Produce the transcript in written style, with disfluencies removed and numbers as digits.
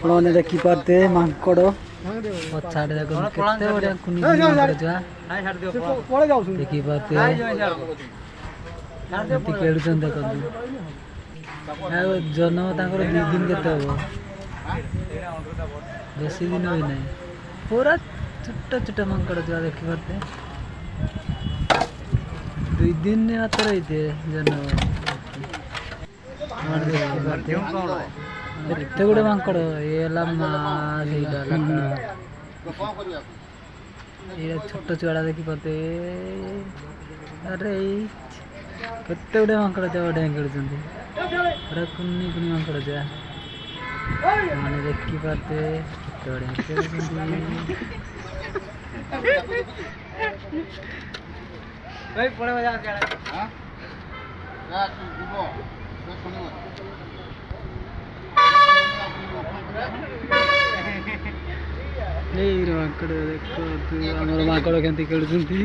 पुराने देखी पाते मांकड़ पछाड़े केते बड़िया कुनी मांकड़ जा देखी पाते एमती खेलुछन देखंतु जन्म तांकर 2 दिन केते हो बेसी दिन होई नै पूरा छोटा छोटा मांकड़ जा देखी पाते 2 दिन ने मात्र होइते जन्म एते गुड़े मांकड़ ये छोट छुआ देखी पाते अरे केते गुड़े मांकड़ जा डें खेलुं कुनी कुनी मांकड़ जा मैंने देखी पाते केते मांकड़ देखो मांकड़ केमती खेलुछंती